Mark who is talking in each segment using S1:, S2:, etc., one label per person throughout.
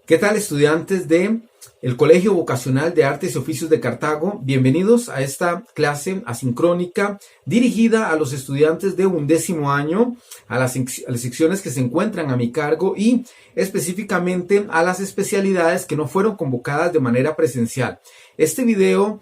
S1: ¿Qué tal, estudiantes de el Colegio Vocacional de Artes y Oficios de Cartago? Bienvenidos a esta clase asincrónica dirigida a los estudiantes de 11º año, a las secciones que se encuentran a mi cargo y específicamente a las especialidades que no fueron convocadas de manera presencial. Este video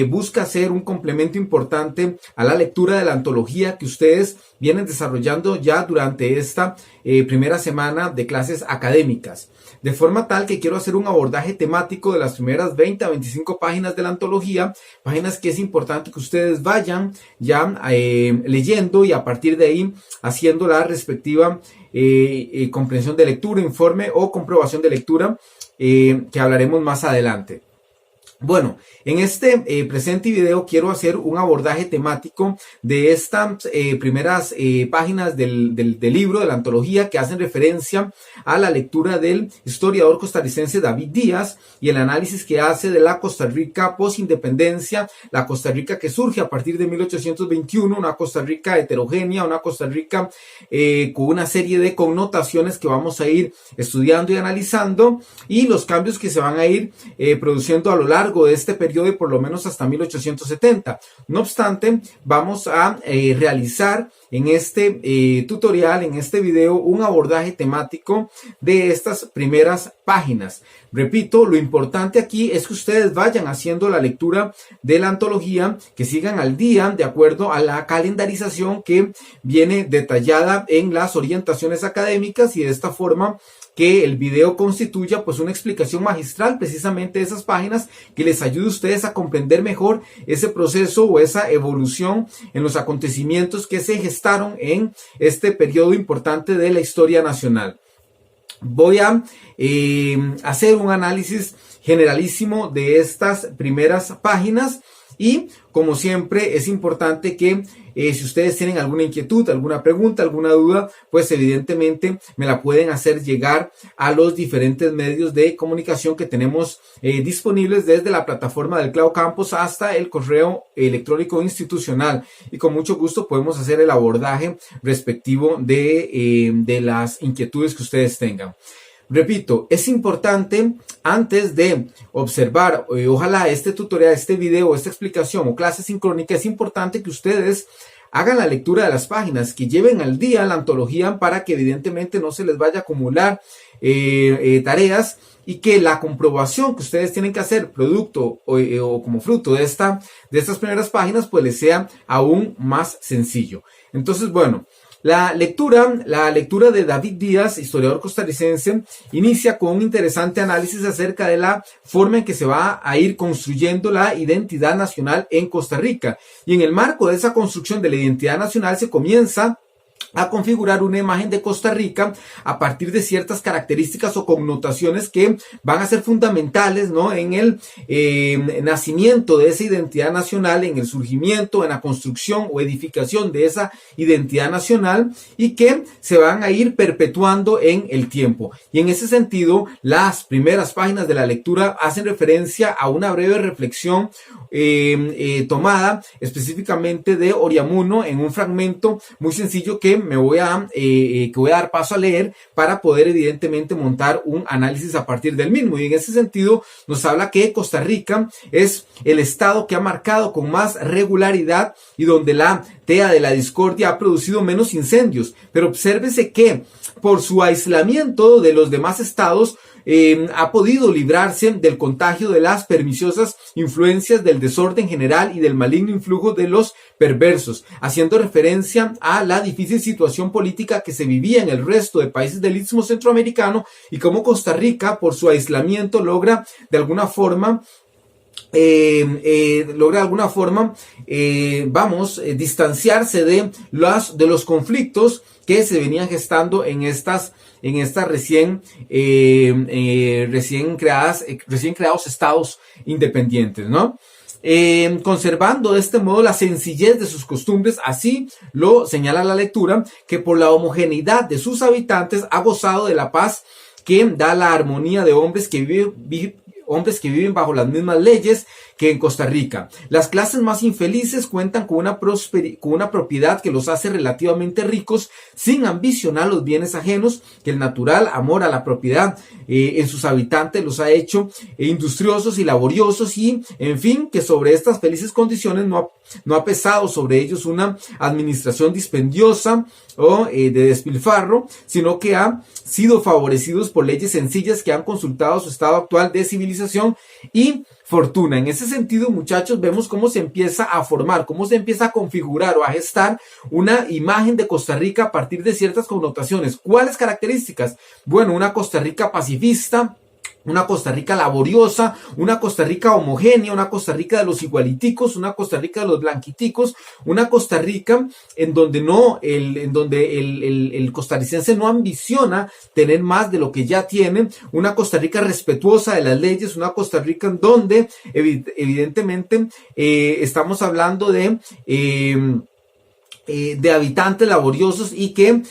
S1: busca ser un complemento importante a la lectura de la antología que ustedes vienen desarrollando ya durante esta primera semana de clases académicas. De forma tal que quiero hacer un abordaje temático de las primeras 20 a 25 páginas de la antología, páginas que es importante que ustedes vayan ya leyendo y a partir de ahí haciendo la respectiva comprensión de lectura, informe o comprobación de lectura que hablaremos más adelante. Bueno, en este presente video quiero hacer un abordaje temático de estas primeras páginas del libro, de la antología, que hacen referencia a la lectura del historiador costarricense David Díaz y el análisis que hace de la Costa Rica post-independencia, la Costa Rica que surge a partir de 1821, una Costa Rica heterogénea, una Costa Rica con una serie de connotaciones que vamos a ir estudiando y analizando, y los cambios que se van a ir produciendo a lo largo de este periodo y por lo menos hasta 1870. No obstante, vamos a realizar en este tutorial, en este video, un abordaje temático de estas primeras páginas. Repito, lo importante aquí es que ustedes vayan haciendo la lectura de la antología, que sigan al día de acuerdo a la calendarización que viene detallada en las orientaciones académicas, y de esta forma que el video constituya pues una explicación magistral precisamente de esas páginas que les ayude a ustedes a comprender mejor ese proceso o esa evolución en los acontecimientos que se gestaron en este periodo importante de la historia nacional. Voy a hacer un análisis generalísimo de estas primeras páginas y, como siempre, es importante que si ustedes tienen alguna inquietud, alguna pregunta, alguna duda, pues evidentemente me la pueden hacer llegar a los diferentes medios de comunicación que tenemos disponibles, desde la plataforma del Cloud Campus hasta el correo electrónico institucional, y con mucho gusto podemos hacer el abordaje respectivo de las inquietudes que ustedes tengan. Repito, es importante, antes de observar, ojalá este tutorial, este video, esta explicación o clase sincrónica, es importante que ustedes hagan la lectura de las páginas, que lleven al día la antología para que evidentemente no se les vaya a acumular tareas, y que la comprobación que ustedes tienen que hacer producto o como fruto de estas primeras páginas pues les sea aún más sencillo. Entonces, bueno, la lectura de David Díaz, historiador costarricense, inicia con un interesante análisis acerca de la forma en que se va a ir construyendo la identidad nacional en Costa Rica. Y en el marco de esa construcción de la identidad nacional se comienza a configurar una imagen de Costa Rica a partir de ciertas características o connotaciones que van a ser fundamentales, ¿no?, en el nacimiento de esa identidad nacional, en el surgimiento, en la construcción o edificación de esa identidad nacional, y que se van a ir perpetuando en el tiempo. Y en ese sentido, las primeras páginas de la lectura hacen referencia a una breve reflexión tomada específicamente de Oriamuno en un fragmento muy sencillo que voy a dar paso a leer para poder evidentemente montar un análisis a partir del mismo. Y en ese sentido nos habla que Costa Rica es el estado que ha marcado con más regularidad y donde la tea de la discordia ha producido menos incendios. Pero obsérvese que por su aislamiento de los demás estados ha podido librarse del contagio de las perniciosas influencias del desorden general y del maligno influjo de los perversos, haciendo referencia a la difícil situación política que se vivía en el resto de países del Istmo Centroamericano, y cómo Costa Rica, por su aislamiento, logra de alguna forma distanciarse de los conflictos que se venían gestando en estas recién creados estados independientes, ¿no? Conservando de este modo la sencillez de sus costumbres, así lo señala la lectura, que por la homogeneidad de sus habitantes ha gozado de la paz que da la armonía de hombres que hombres que viven bajo las mismas leyes que en Costa Rica. Las clases más infelices cuentan con una propiedad que los hace relativamente ricos sin ambicionar los bienes ajenos, que el natural amor a la propiedad en sus habitantes los ha hecho industriosos y laboriosos, y en fin, que sobre estas felices condiciones no ha pesado sobre ellos una administración dispendiosa o de despilfarro, sino que han sido favorecidos por leyes sencillas que han consultado su estado actual de civilización y fortuna. En ese sentido, muchachos, vemos cómo se empieza a formar, cómo se empieza a configurar o a gestar una imagen de Costa Rica a partir de ciertas connotaciones. ¿Cuáles características? Bueno, una Costa Rica pacifista, una Costa Rica laboriosa, una Costa Rica homogénea, una Costa Rica de los igualiticos, una Costa Rica de los blanquiticos, una Costa Rica en donde el costarricense no ambiciona tener más de lo que ya tiene, una Costa Rica respetuosa de las leyes, una Costa Rica en donde evidentemente estamos hablando de habitantes laboriosos y que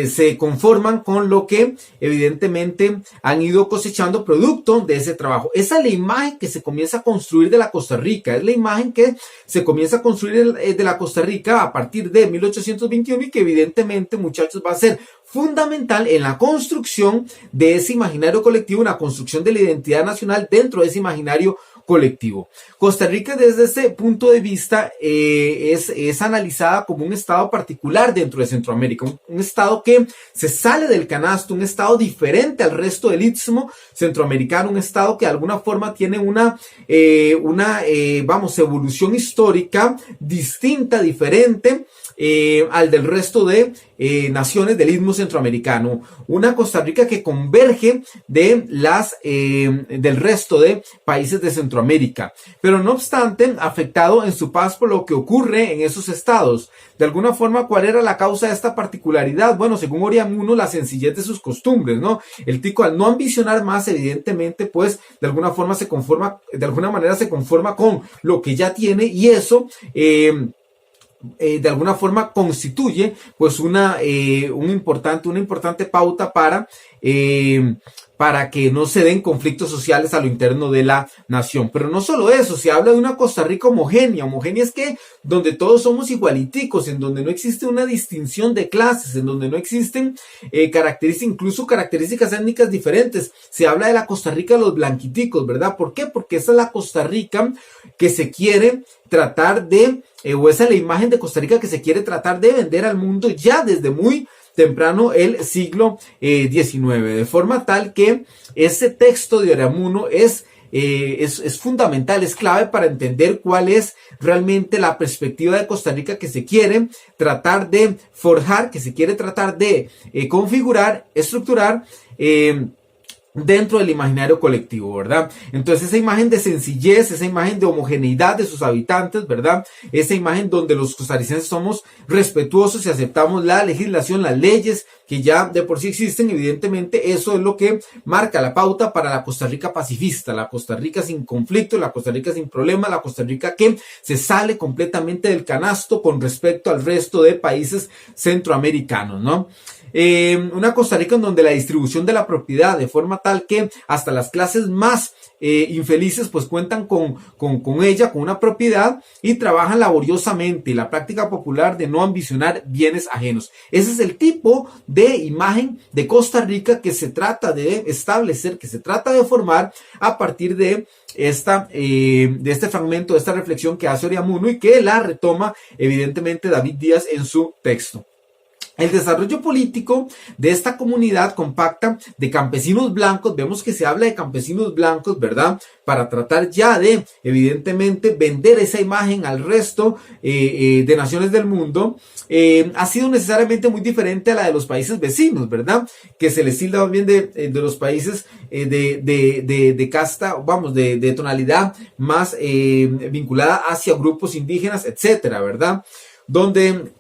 S1: se conforman con lo que evidentemente han ido cosechando producto de ese trabajo. Esa es la imagen que se comienza a construir de la Costa Rica, es la imagen que se comienza a construir de la Costa Rica a partir de 1821 y que evidentemente, muchachos, va a ser fundamental en la construcción de ese imaginario colectivo, en la construcción de la identidad nacional dentro de ese imaginario colectivo. Costa Rica desde este punto de vista es analizada como un estado particular dentro de Centroamérica, un estado que se sale del canasto, un estado diferente al resto del istmo centroamericano, un estado que de alguna forma tiene una evolución histórica distinta, diferente al del resto de naciones del istmo centroamericano, una Costa Rica que converge del resto de países de Centroamérica, pero no obstante afectado en su paz por lo que ocurre en esos estados. De alguna forma, ¿cuál era la causa de esta particularidad? Bueno, según Oriamuno, la sencillez de sus costumbres, ¿no? El tico, al no ambicionar más, evidentemente, pues de alguna manera se conforma con lo que ya tiene, y eso de alguna forma constituye pues una importante pauta para que no se den conflictos sociales a lo interno de la nación. Pero no solo eso, se habla de una Costa Rica homogénea. Homogénea es que donde todos somos igualiticos, en donde no existe una distinción de clases, en donde no existen incluso características étnicas diferentes. Se habla de la Costa Rica de los blanquiticos, ¿verdad? ¿Por qué? Porque esa es la Costa Rica que se quiere tratar de, o esa es la imagen de Costa Rica que se quiere tratar de vender al mundo ya desde muy temprano el siglo XIX, de forma tal que ese texto de Oriamuno es fundamental, es clave para entender cuál es realmente la perspectiva de Costa Rica que se quiere tratar de forjar, que se quiere tratar de configurar, estructurar dentro del imaginario colectivo, ¿verdad? Entonces esa imagen de sencillez, esa imagen de homogeneidad de sus habitantes, ¿verdad? Esa imagen donde los costarricenses somos respetuosos y aceptamos la legislación, las leyes que ya de por sí existen, evidentemente eso es lo que marca la pauta para la Costa Rica pacifista, la Costa Rica sin conflicto, la Costa Rica sin problema, la Costa Rica que se sale completamente del canasto con respecto al resto de países centroamericanos, ¿no? Una Costa Rica en donde la distribución de la propiedad de forma tal que hasta las clases más infelices pues cuentan con ella, con una propiedad, y trabajan laboriosamente, la práctica popular de no ambicionar bienes ajenos. Ese es el tipo de imagen de Costa Rica que se trata de establecer, que se trata de formar a partir de este fragmento, de esta reflexión que hace Oriamuno y que la retoma evidentemente David Díaz en su texto. El desarrollo político de esta comunidad compacta de campesinos blancos, vemos que se habla de campesinos blancos, ¿verdad? Para tratar ya de, evidentemente, vender esa imagen al resto de naciones del mundo, ha sido necesariamente muy diferente a la de los países vecinos, ¿verdad? Que se les tilda más bien de los países de casta, vamos, de tonalidad más vinculada hacia grupos indígenas, etcétera, ¿verdad? Donde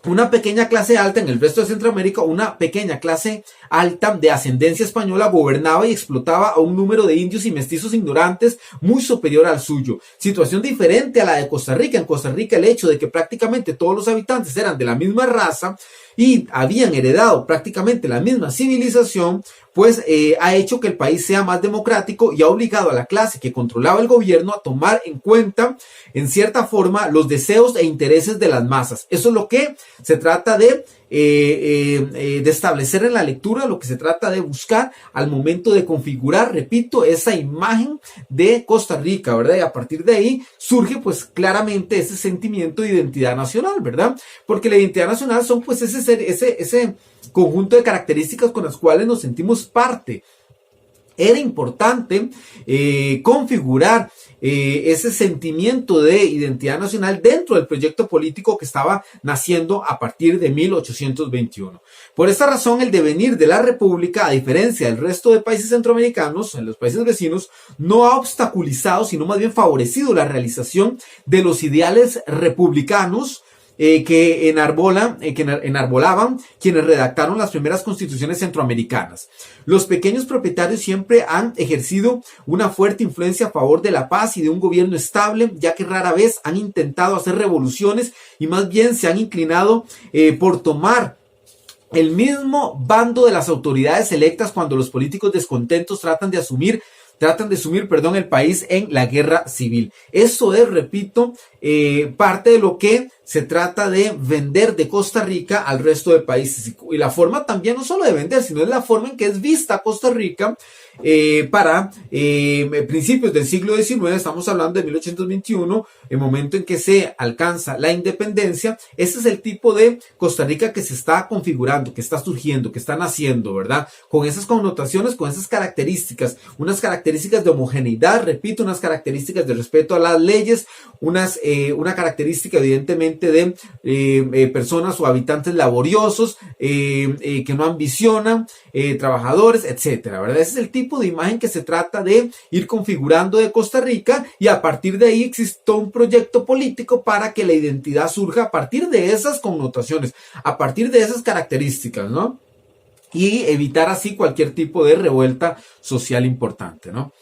S1: una pequeña clase alta en el resto de Centroamérica, una pequeña clase alta de ascendencia española gobernaba y explotaba a un número de indios y mestizos ignorantes muy superior al suyo. Situación diferente a la de Costa Rica. En Costa Rica el hecho de que prácticamente todos los habitantes eran de la misma raza y habían heredado prácticamente la misma civilización, pues ha hecho que el país sea más democrático y ha obligado a la clase que controlaba el gobierno a tomar en cuenta, en cierta forma, los deseos e intereses de las masas. Eso es lo que se trata de establecer en la lectura, lo que se trata de buscar al momento de configurar, repito, esa imagen de Costa Rica, ¿verdad? Y a partir de ahí surge pues claramente ese sentimiento de identidad nacional, ¿verdad? Porque la identidad nacional son pues ese conjunto de características con las cuales nos sentimos parte. Era importante configurar ese sentimiento de identidad nacional dentro del proyecto político que estaba naciendo a partir de 1821. Por esta razón, el devenir de la República, a diferencia del resto de países centroamericanos, en los países vecinos, no ha obstaculizado, sino más bien favorecido la realización de los ideales republicanos que enarbolaban quienes redactaron las primeras constituciones centroamericanas. Los pequeños propietarios siempre han ejercido una fuerte influencia a favor de la paz y de un gobierno estable, ya que rara vez han intentado hacer revoluciones y más bien se han inclinado por tomar el mismo bando de las autoridades electas cuando los políticos descontentos tratan de sumir el país en la guerra civil. Eso es, repito, parte de lo que se trata de vender de Costa Rica al resto de países. Y la forma también no solo de vender, sino es la forma en que es vista Costa Rica para principios del siglo XIX, estamos hablando de 1821, el momento en que se alcanza la independencia. Ese es el tipo de Costa Rica que se está configurando, que está surgiendo, que está naciendo, ¿verdad? Con esas connotaciones, con esas características, unas características de homogeneidad, repito, unas características de respeto a las leyes, una característica evidentemente de personas o habitantes laboriosos, que no ambicionan, trabajadores, etcétera, ¿verdad? Ese es el tipo de imagen que se trata de ir configurando de Costa Rica, y a partir de ahí existe un proyecto político para que la identidad surja a partir de esas connotaciones, a partir de esas características, ¿no? Y evitar así cualquier tipo de revuelta social importante, ¿no?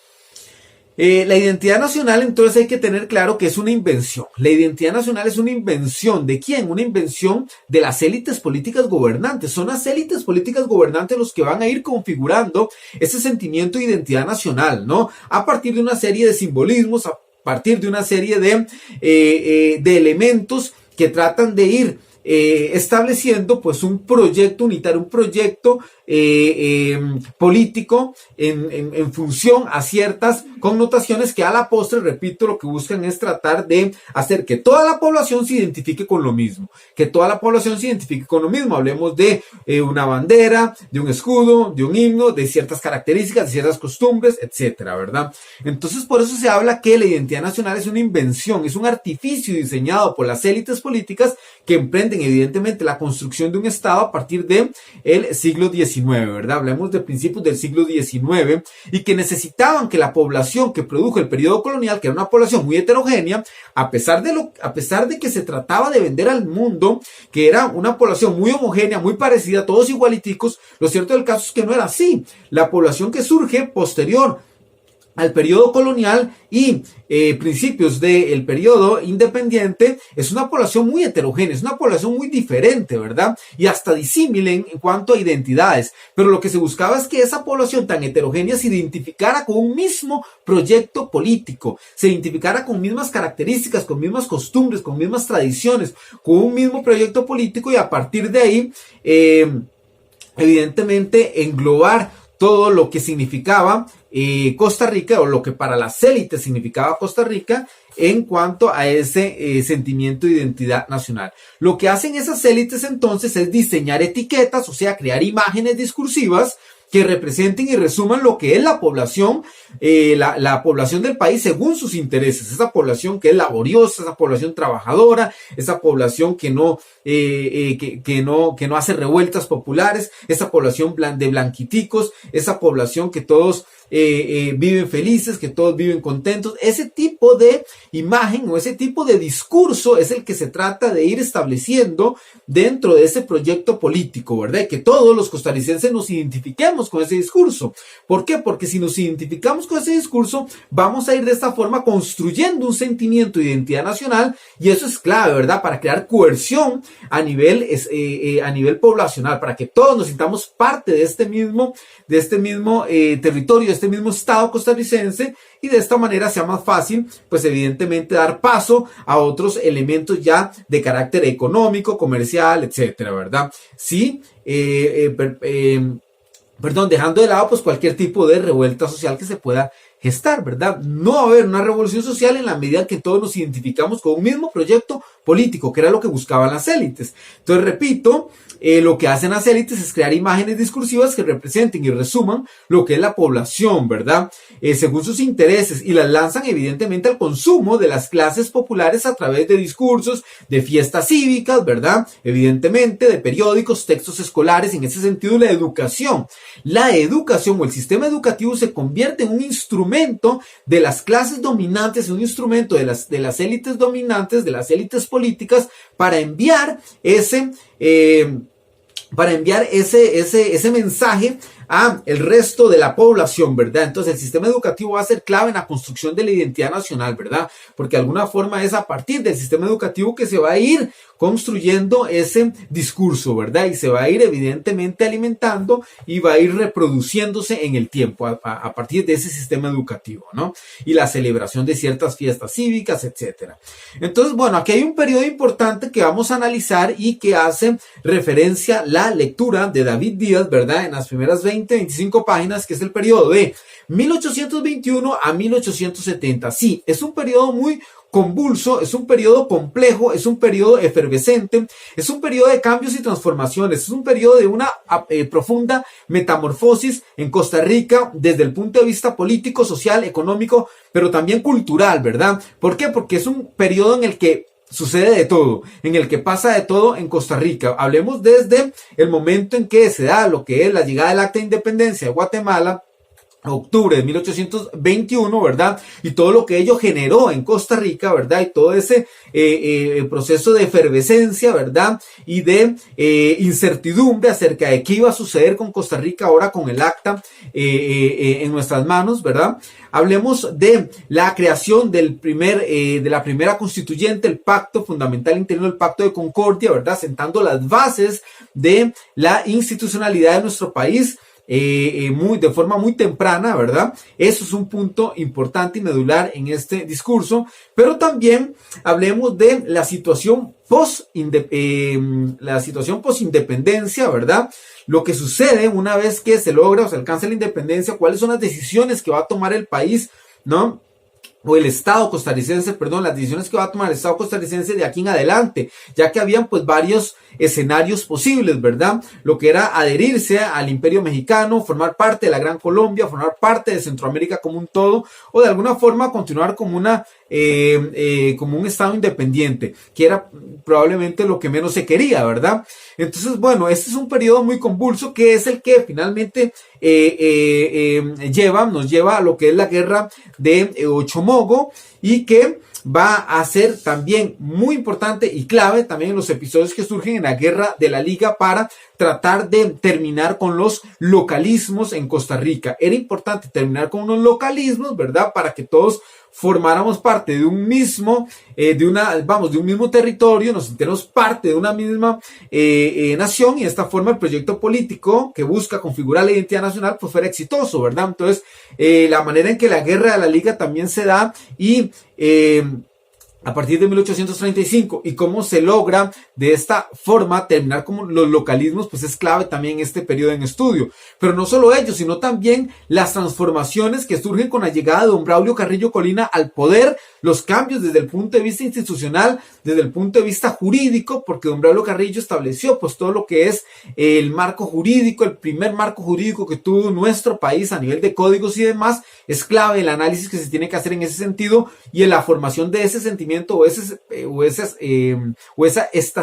S1: La identidad nacional, entonces hay que tener claro que es una invención. La identidad nacional es una invención. ¿De quién? Una invención de las élites políticas gobernantes. Son las élites políticas gobernantes los que van a ir configurando ese sentimiento de identidad nacional, ¿no? A partir de una serie de simbolismos, a partir de una serie de elementos que tratan de ir estableciendo pues un proyecto unitario, un proyecto político en función a ciertas connotaciones que a la postre, repito, lo que buscan es tratar de hacer que toda la población se identifique con lo mismo, hablemos de una bandera, de un escudo, de un himno, de ciertas características, de ciertas costumbres, etcétera, ¿verdad? Entonces por eso se habla que la identidad nacional es una invención, es un artificio diseñado por las élites políticas que emprenden evidentemente la construcción de un Estado a partir del siglo XIX, ¿verdad? Hablemos de principios del siglo XIX, y que necesitaban que la población que produjo el periodo colonial, que era una población muy heterogénea, a pesar de que se trataba de vender al mundo que era una población muy homogénea, muy parecida, todos igualiticos, lo cierto del caso es que no era así. La población que surge posterior al periodo colonial y principios del periodo independiente es una población muy heterogénea, es una población muy diferente, ¿verdad? Y hasta disímil en cuanto a identidades. Pero lo que se buscaba es que esa población tan heterogénea se identificara con un mismo proyecto político, se identificara con mismas características, con mismas costumbres, con mismas tradiciones, con un mismo proyecto político, y a partir de ahí, evidentemente, englobar todo lo que significaba Costa Rica, o lo que para las élites significaba Costa Rica, en cuanto a ese sentimiento de identidad nacional. Lo que hacen esas élites entonces es diseñar etiquetas, o sea, crear imágenes discursivas que representen y resuman lo que es la población, la población del país según sus intereses. Esa población que es laboriosa, esa población trabajadora, esa población que no hace revueltas populares, esa población de blanquiticos, esa población que todos viven felices, que todos viven contentos. Ese tipo de imagen o ese tipo de discurso es el que se trata de ir estableciendo dentro de ese proyecto político, ¿verdad? Y que todos los costarricenses nos identifiquemos con ese discurso. ¿Por qué? Porque si nos identificamos con ese discurso, vamos a ir de esta forma construyendo un sentimiento de identidad nacional, y eso es clave, ¿verdad? Para crear coerción a nivel poblacional, para que todos nos sintamos parte de este mismo territorio, de este mismo estado costarricense, y de esta manera sea más fácil, pues evidentemente dar paso a otros elementos ya de carácter económico, comercial, etcétera, ¿verdad? Sí, dejando de lado pues cualquier tipo de revuelta social que se pueda gestar, ¿verdad? No va a haber una revolución social en la medida que todos nos identificamos con un mismo proyecto político, que era lo que buscaban las élites. Entonces, repito, lo que hacen las élites es crear imágenes discursivas que representen y resuman lo que es la población, ¿verdad? Según sus intereses, y las lanzan evidentemente al consumo de las clases populares a través de discursos, de fiestas cívicas, ¿verdad? Evidentemente, de periódicos, textos escolares. En ese sentido, la educación o el sistema educativo se convierte en un instrumento de las clases dominantes, un instrumento de las élites dominantes, de las élites políticas, para enviar ese mensaje a el resto de la población, ¿verdad? Entonces el sistema educativo va a ser clave en la construcción de la identidad nacional, ¿verdad? Porque de alguna forma es a partir del sistema educativo que se va a ir construyendo ese discurso, ¿verdad? Y se va a ir evidentemente alimentando y va a ir reproduciéndose en el tiempo a partir de ese sistema educativo, ¿no? Y la celebración de ciertas fiestas cívicas, etcétera. Entonces, bueno, aquí hay un periodo importante que vamos a analizar y que hace referencia a la lectura de David Díaz, ¿verdad? En las primeras 25 páginas, que es el periodo de 1821 a 1870. Sí, es un periodo muy convulso, es un periodo complejo, es un periodo efervescente, es un periodo de cambios y transformaciones, es un periodo de una profunda metamorfosis en Costa Rica desde el punto de vista político, social, económico, pero también cultural, ¿verdad? ¿Por qué? Porque es un periodo en el que sucede de todo, en el que pasa de todo en Costa Rica. Hablemos desde el momento en que se da lo que es la llegada del Acta de Independencia de Guatemala, octubre de 1821, ¿verdad? Y todo lo que ello generó en Costa Rica, ¿verdad? Y todo ese proceso de efervescencia, ¿verdad? Y de incertidumbre acerca de qué iba a suceder con Costa Rica ahora con el acta en nuestras manos, ¿verdad? Hablemos de la creación de la primera constituyente, el pacto fundamental interno, el pacto de concordia, ¿verdad? Sentando las bases de la institucionalidad de nuestro país, de forma muy temprana, ¿verdad? Eso es un punto importante y medular en este discurso. Pero también hablemos de la situación post-independencia, ¿verdad? Lo que sucede una vez que se logra o se alcanza la independencia, cuáles son las decisiones que va a tomar el país, ¿no? O el Estado costarricense, las decisiones que va a tomar el Estado costarricense de aquí en adelante, ya que habían pues varios escenarios posibles, ¿verdad? Lo que era adherirse al Imperio Mexicano, formar parte de la Gran Colombia, formar parte de Centroamérica como un todo, o de alguna forma continuar como como un Estado independiente, que era probablemente lo que menos se quería, ¿verdad? Entonces, bueno, este es un periodo muy convulso que es el que finalmente nos lleva a lo que es la guerra de Ochomogo, y que va a ser también muy importante y clave también en los episodios que surgen en la guerra de la Liga para tratar de terminar con los localismos en Costa Rica. Era importante terminar con unos localismos, ¿verdad? Para que todos formáramos parte de un mismo, de un mismo territorio, nos sintiéramos parte de una misma nación, y de esta forma el proyecto político que busca configurar la identidad nacional pues fuera exitoso, ¿verdad? Entonces, la manera en que la guerra de la Liga también se da, y a partir de 1835, y cómo se logra de esta forma terminar con los localismos, pues es clave también este periodo en estudio. Pero no solo ello, sino también las transformaciones que surgen con la llegada de don Braulio Carrillo Colina al poder, los cambios desde el punto de vista institucional, desde el punto de vista jurídico, porque don Braulio Carrillo estableció pues todo lo que es el marco jurídico, el primer marco jurídico que tuvo nuestro país a nivel de códigos y demás. Es clave el análisis que se tiene que hacer en ese sentido y en la formación de ese sentimiento o esa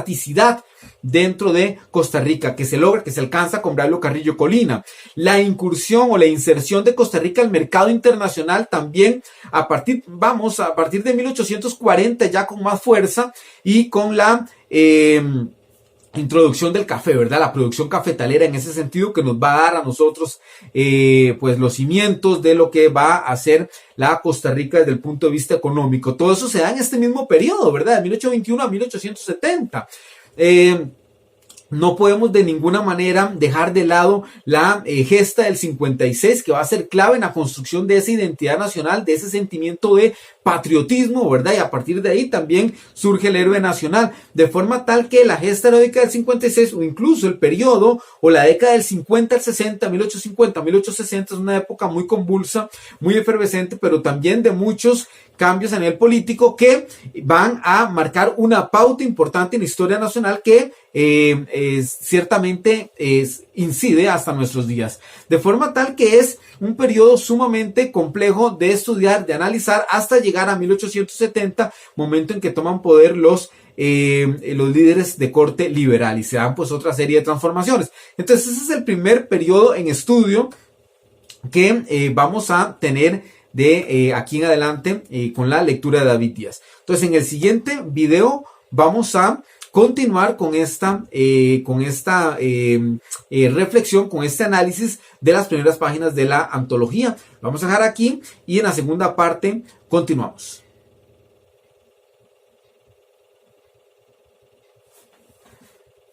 S1: erraticidad dentro de Costa Rica, que se logra, que se alcanza con Braulio Carrillo Colina. La incursión o la inserción de Costa Rica al mercado internacional también a partir de 1840 ya con más fuerza y con la introducción del café, ¿verdad? La producción cafetalera en ese sentido que nos va a dar a nosotros pues los cimientos de lo que va a ser la Costa Rica desde el punto de vista económico. Todo eso se da en este mismo periodo, ¿verdad? De 1821 a 1870. No podemos de ninguna manera dejar de lado la gesta del 56, que va a ser clave en la construcción de esa identidad nacional, de ese sentimiento de patriotismo, ¿verdad? Y a partir de ahí también surge el héroe nacional, de forma tal que la gesta heroica del 56 o incluso el periodo o la década del 50 al 60, 1850, 1860 es una época muy convulsa, muy efervescente, pero también de muchos cambios a nivel político que van a marcar una pauta importante en la historia nacional que ciertamente incide hasta nuestros días. De forma tal que es un periodo sumamente complejo de estudiar, de analizar, hasta llegar a 1870, momento en que toman poder los líderes de corte liberal y se dan pues otra serie de transformaciones. Entonces ese es el primer periodo en estudio que vamos a tener de aquí en adelante con la lectura de David Díaz. Entonces en el siguiente video vamos a continuar con esta reflexión, con este análisis de las primeras páginas de la antología. Vamos a dejar aquí y en la segunda parte continuamos.